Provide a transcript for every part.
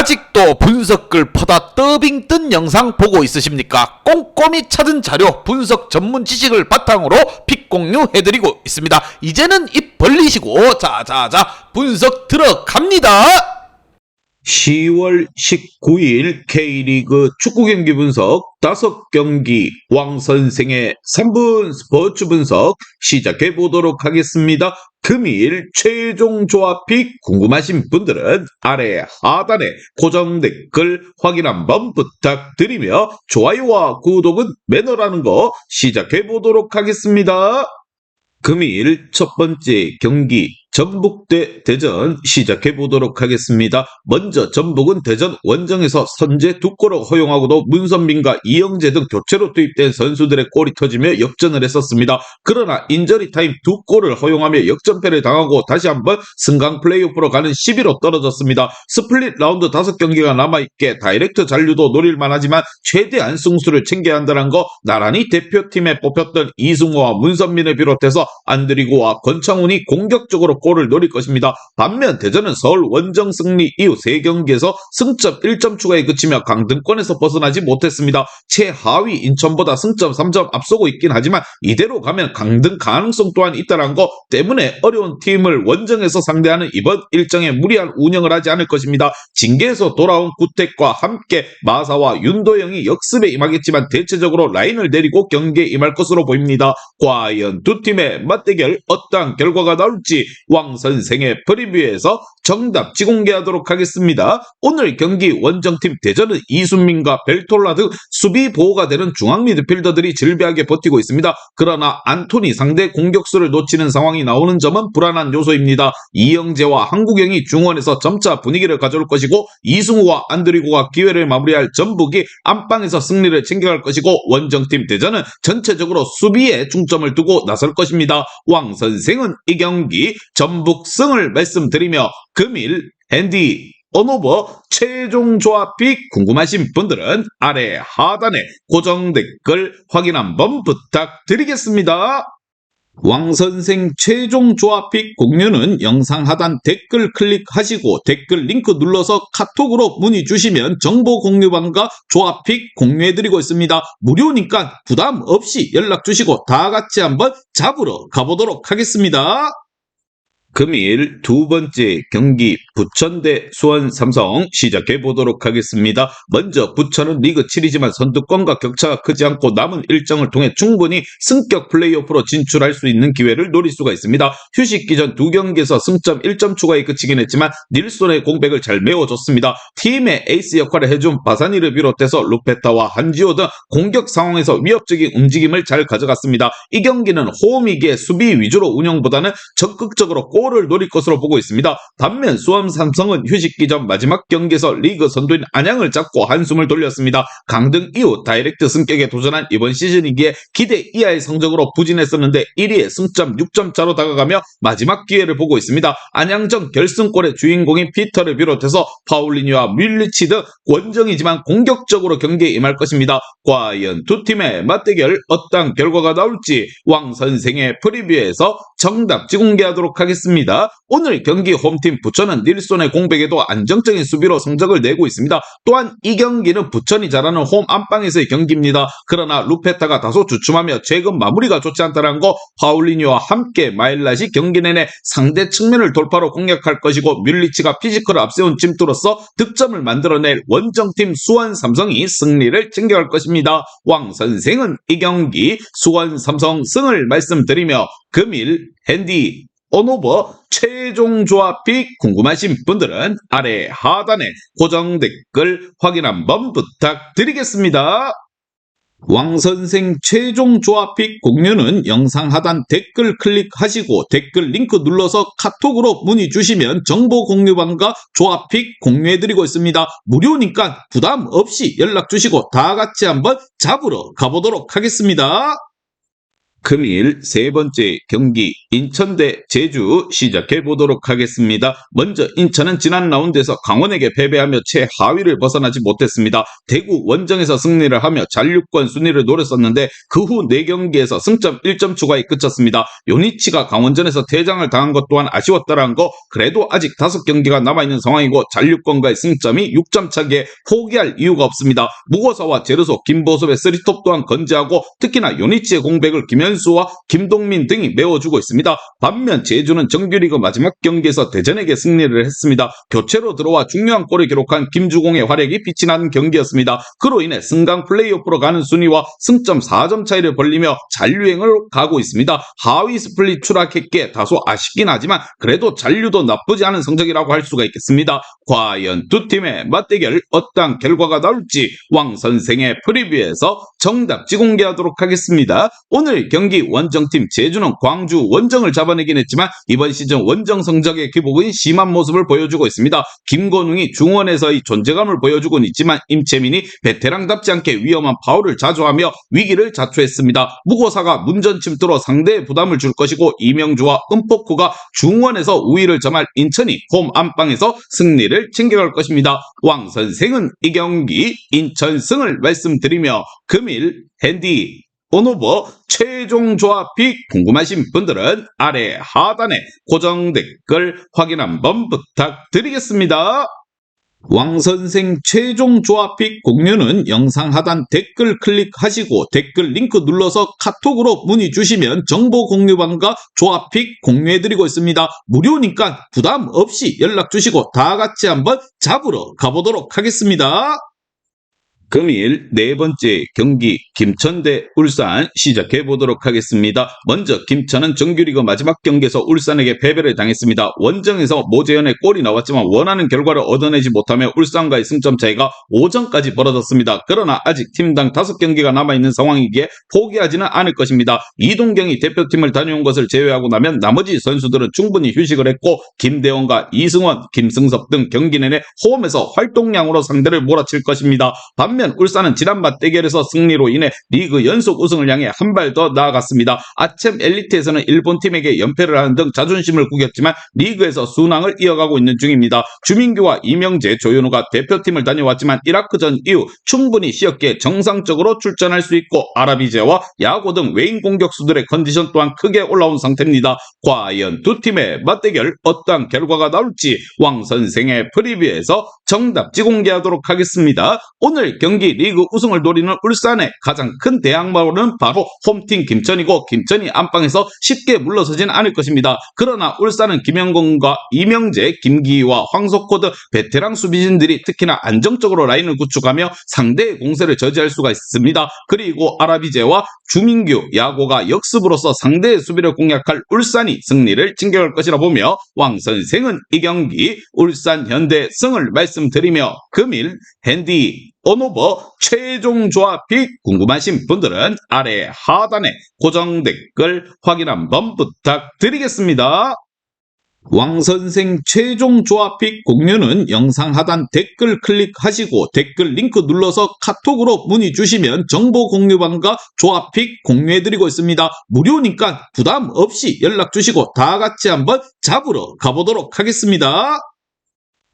아직도 분석글 퍼다 더빙 뜬 영상 보고 있으십니까? 꼼꼼히 찾은 자료, 분석 전문 지식을 바탕으로 픽 공유해드리고 있습니다. 이제는 입 벌리시고 자자자 분석 들어갑니다. 10월 19일 K리그 축구 경기 분석 5경기 왕선생의 3분 스포츠 분석 시작해 보도록 하겠습니다. 금일 최종 조합픽 궁금하신 분들은 아래 하단에 고정 댓글 확인 한번 부탁드리며 좋아요와 구독은 매너라는 거 시작해 보도록 하겠습니다. 금일 첫 번째 경기 전북 대 대전 시작해 보도록 하겠습니다. 먼저 전북은 대전 원정에서 선제 2골을 허용하고도 문선민과 이영재 등 교체로 투입된 선수들의 골이 터지며 역전을 했었습니다. 그러나 인저리 타임 2골을 허용하며 역전패를 당하고 다시 한번 승강 플레이오프로 가는 10위로 떨어졌습니다. 스플릿 라운드 5경기가 남아있기에 다이렉트 잔류도 노릴만 하지만 최대한 승수를 챙겨야 한다는 거 나란히 대표팀에 뽑혔던 이승호와 문선민을 비롯해서 안드리고와 권창훈이 공격적으로 골을 노릴 것입니다. 반면 대전은 서울 원정 승리 이후 3경기에서 승점 1점 추가에 그치며 강등권에서 벗어나지 못했습니다. 최하위 인천보다 승점 3점 앞서고 있긴 하지만 이대로 가면 강등 가능성 또한 있다는 것 때문에 어려운 팀을 원정에서 상대하는 이번 일정에 무리한 운영을 하지 않을 것입니다. 징계에서 돌아온 구택과 함께 마사와 윤도영이 역습에 임하겠지만 대체적으로 라인을 내리고 경기에 임할 것으로 보입니다. 과연 두 팀의 맞대결 어떠한 결과가 나올지 왕선생의 프리뷰에서 정답 지공개하도록 하겠습니다. 오늘 경기 원정팀 대전은 이순민과 벨톨라 등 수비 보호가 되는 중앙 미드필더들이 질비하게 버티고 있습니다. 그러나 안토니 상대 공격수를 놓치는 상황이 나오는 점은 불안한 요소입니다. 이영재와 한국영이 중원에서 점차 분위기를 가져올 것이고 이승우와 안드리고가 기회를 마무리할 전북이 안방에서 승리를 챙겨갈 것이고 원정팀 대전은 전체적으로 수비에 중점을 두고 나설 것입니다. 왕선생은 이 경기 전북승을 말씀드리며 금일 핸디 언오버 최종 조합픽 궁금하신 분들은 아래 하단에 고정 댓글 확인 한번 부탁드리겠습니다. 왕선생 최종 조합픽 공유는 영상 하단 댓글 클릭하시고 댓글 링크 눌러서 카톡으로 문의 주시면 정보 공유방과 조합픽 공유해드리고 있습니다. 무료니까 부담 없이 연락 주시고 다 같이 한번 잡으러 가보도록 하겠습니다. 금일 두 번째 경기 부천 대 수원 삼성 시작해 보도록 하겠습니다. 먼저 부천은 리그 7이지만 선두권과 격차가 크지 않고 남은 일정을 통해 충분히 승격 플레이오프로 진출할 수 있는 기회를 노릴 수가 있습니다. 휴식 기전 두 경기에서 승점 1점 추가에 그치긴 했지만 닐손의 공백을 잘 메워줬습니다. 팀의 에이스 역할을 해준 바사니를 비롯해서 루페타와 한지호 등 공격 상황에서 위협적인 움직임을 잘 가져갔습니다. 이 경기는 홈이기에 수비 위주로 운영보다는 적극적으로 골을 노릴 것으로 보고 있습니다. 반면 수원 삼성은 휴식 기전 마지막 경기에서 리그 선두인 안양을 잡고 한숨을 돌렸습니다. 강등 이후 다이렉트 승격에 도전한 이번 시즌이기에 기대 이하의 성적으로 부진했었는데 1위에 승점 6점 차로 다가가며 마지막 기회를 보고 있습니다. 안양전 결승골의 주인공인 피터를 비롯해서 파울리뉴와 뮬리치 등 원정이지만 공격적으로 경기에 임할 것입니다. 과연 두 팀의 맞대결 어떤 결과가 나올지 왕선생의 프리뷰에서 정답 지공개하도록 하겠습니다. 오늘 경기 홈팀 부천은 닐손의 공백에도 안정적인 수비로 성적을 내고 있습니다. 또한 이 경기는 부천이 잘하는 홈 안방에서의 경기입니다. 그러나 루페타가 다소 주춤하며 최근 마무리가 좋지 않다는 거 파울리뉴와 함께 마일랏이 경기 내내 상대 측면을 돌파로 공략할 것이고 뮬리치가 피지컬을 앞세운 침투로서 득점을 만들어낼 원정팀 수원 삼성이 승리를 챙겨갈 것입니다. 왕선생은 이 경기 수원 삼성 승을 말씀드리며 금일 핸디 언오버 최종 조합픽 궁금하신 분들은 아래 하단에 고정 댓글 확인 한번 부탁드리겠습니다. 왕선생 최종 조합픽 공유는 영상 하단 댓글 클릭하시고 댓글 링크 눌러서 카톡으로 문의 주시면 정보 공유방과 조합픽 공유해드리고 있습니다. 무료니까 부담 없이 연락 주시고 다 같이 한번 잡으러 가보도록 하겠습니다. 금일 세 번째 경기 인천 대 제주 시작해 보도록 하겠습니다. 먼저 인천은 지난 라운드에서 강원에게 패배하며 최하위를 벗어나지 못했습니다. 대구 원정에서 승리를 하며 잔류권 순위를 노렸었는데 그 후 4경기에서 승점 1점 추가에 그쳤습니다. 요니치가 강원전에서 퇴장을 당한 것 또한 아쉬웠다는 거, 그래도 아직 5경기가 남아있는 상황이고 잔류권과의 승점이 6점 차기에 포기할 이유가 없습니다. 무고사와 제르소, 김보섭의 3톱 또한 건재하고 특히나 요니치의 공백을 김현수와 김동민 등이 메워주고 있습니다. 반면 제주는 정규리그 마지막 경기에서 대전에게 승리를 했습니다. 교체로 들어와 중요한 골을 기록한 김주공의 활약이 빛이 나는 경기였습니다. 그로 인해 승강 플레이오프로 가는 순위와 승점 4점 차이를 벌리며 잔류행을 가고 있습니다. 하위 스플릿 추락했기에 다소 아쉽긴 하지만 그래도 잔류도 나쁘지 않은 성적이라고 할 수가 있겠습니다. 과연 두 팀의 맞대결 어떤 결과가 나올지 왕 선생의 프리뷰에서 정답지 공개하도록 하겠습니다. 오늘 경기 원정팀 제주는 광주 원정을 잡아내긴 했지만 이번 시즌 원정 성적의 기복은 심한 모습을 보여주고 있습니다. 김건웅이 중원에서의 존재감을 보여주곤 있지만 임채민이 베테랑답지 않게 위험한 파울을 자주 하며 위기를 자초했습니다. 무고사가 문전 침투로 상대에 부담을 줄 것이고 이명주와 은포쿠가 중원에서 우위를 점할 인천이 홈 안방에서 승리를 챙겨갈 것입니다. 왕 선생은 이 경기 인천승을 말씀드리며 금일 핸디 온오버 최종 조합이 궁금하신 분들은 아래 하단에 고정 댓글 확인 한번 부탁드리겠습니다. 왕선생 최종 조합픽 공유는 영상 하단 댓글 클릭하시고 댓글 링크 눌러서 카톡으로 문의 주시면 정보 공유방과 조합픽 공유해드리고 있습니다. 무료니까 부담 없이 연락 주시고 다 같이 한번 잡으러 가보도록 하겠습니다. 금일 네 번째 경기 김천 대 울산 시작해 보도록 하겠습니다. 먼저 김천은 정규리그 마지막 경기에서 울산에게 패배를 당했습니다. 원정에서 모재현의 골이 나왔지만 원하는 결과를 얻어내지 못하며 울산과의 승점 차이가 5점까지 벌어졌습니다. 그러나 아직 팀당 5경기가 남아있는 상황이기에 포기하지는 않을 것입니다. 이동경이 대표팀을 다녀온 것을 제외하고 나면 나머지 선수들은 충분히 휴식을 했고 김대원과 이승원, 김승섭 등 경기 내내 홈에서 활동량으로 상대를 몰아칠 것입니다. 반면 울산은 지난 맞대결에서 승리로 인해 리그 연속 우승을 향해 한 발 더 나아갔습니다. 아챔 엘리트에서는 일본 팀에게 연패를 하는 등 자존심을 구겼지만 리그에서 순항을 이어가고 있는 중입니다. 주민규와 이명재, 조현우가 대표팀을 다녀왔지만 이라크전 이후 충분히 쉬었기에 정상적으로 출전할 수 있고 아라비제와 야고 등 외인 공격수들의 컨디션 또한 크게 올라온 상태입니다. 과연 두 팀의 맞대결 어떠한 결과가 나올지 왕 선생의 프리뷰에서 정답지 공개하도록 하겠습니다. 오늘 경기 리그 우승을 노리는 울산의 가장 큰 대항마로는 바로 홈팀 김천이고 김천이 안방에서 쉽게 물러서진 않을 것입니다. 그러나 울산은 김영건과 이명재, 김기희와 황석호 등 베테랑 수비진들이 특히나 안정적으로 라인을 구축하며 상대의 공세를 저지할 수가 있습니다. 그리고 아라비제와 주민규, 야고가 역습으로서 상대의 수비를 공략할 울산이 승리를 챙겨갈 것이라 보며 왕 선생은 이 경기 울산 현대 승을 말씀드리며 금일 핸디 온오버 최종 조합이 궁금하신 분들은 아래 하단에 고정 댓글 확인 한번 부탁드리겠습니다. 왕선생 최종 조합픽 공유는 영상 하단 댓글 클릭하시고 댓글 링크 눌러서 카톡으로 문의 주시면 정보 공유방과 조합픽 공유해드리고 있습니다. 무료니까 부담 없이 연락 주시고 다 같이 한번 잡으러 가보도록 하겠습니다.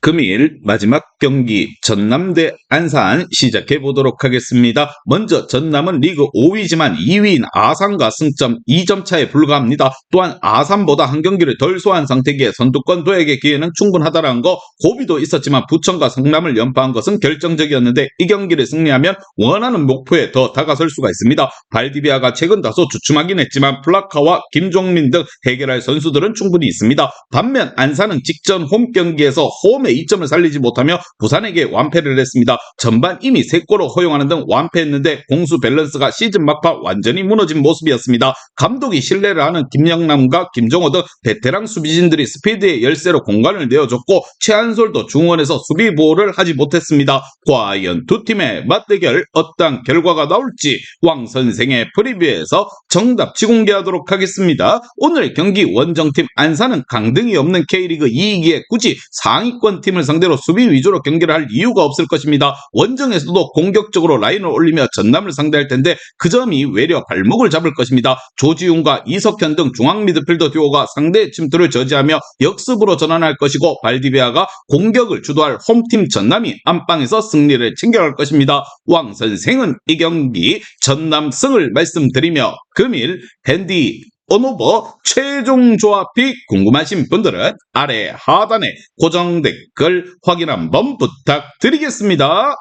금일 마지막 경기 전남 대 안산 시작해 보도록 하겠습니다. 먼저 전남은 리그 5위지만 2위인 아산과 승점 2점 차에 불과합니다. 또한 아산보다 한 경기를 덜 소화한 상태기에 선두권 도약의 기회는 충분하다는 거, 고비도 있었지만 부천과 성남을 연파한 것은 결정적이었는데 이 경기를 승리하면 원하는 목표에 더 다가설 수가 있습니다. 발디비아가 최근 다소 주춤하긴 했지만 플라카와 김종민 등 해결할 선수들은 충분히 있습니다. 반면 안산은 직전 홈 경기에서 홈에 2점을 살리지 못하며 부산에게 완패를 했습니다. 전반 이미 3골을 허용하는 등 완패했는데 공수 밸런스가 시즌 막판 완전히 무너진 모습이었습니다. 감독이 신뢰를 하는 김영남과 김종호 등 베테랑 수비진들이 스피드의 열쇠로 공간을 내어줬고 최한솔도 중원에서 수비 보호를 하지 못했습니다. 과연 두 팀의 맞대결 어떤 결과가 나올지 왕 선생의 프리뷰에서 정답지 공개하도록 하겠습니다. 오늘 경기 원정팀 안산은 강등이 없는 K리그 2위기에 굳이 상위권 팀을 상대로 수비 위주로 경기를 할 이유가 없을 것입니다. 원정에서도 공격적으로 라인을 올리며 전남을 상대할 텐데 그 점이 외려 발목을 잡을 것입니다. 조지훈과 이석현 등 중앙 미드필더 듀오가 상대의 침투를 저지하며 역습으로 전환할 것이고 발디비아가 공격을 주도할 홈팀 전남이 안방에서 승리를 챙겨갈 것입니다. 왕 선생은 이 경기 전남승을 말씀드리며 금일 핸디 온오버 최종 조합이 궁금하신 분들은 아래 하단에 고정 댓글 확인 한번 부탁드리겠습니다.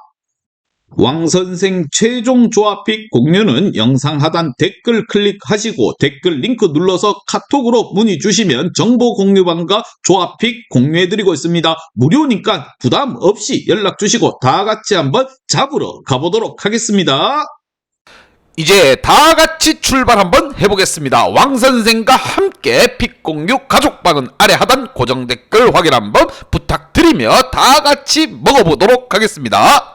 왕선생 최종 조합픽 공유는 영상 하단 댓글 클릭하시고 댓글 링크 눌러서 카톡으로 문의 주시면 정보 공유방과 조합픽 공유해드리고 있습니다. 무료니까 부담 없이 연락 주시고 다 같이 한번 잡으러 가보도록 하겠습니다. 이제 다 같이 출발 한번 해보겠습니다. 왕선생과 함께 픽 공유 가족방은 아래 하단 고정 댓글 확인 한번 부탁드리며 다 같이 먹어보도록 하겠습니다.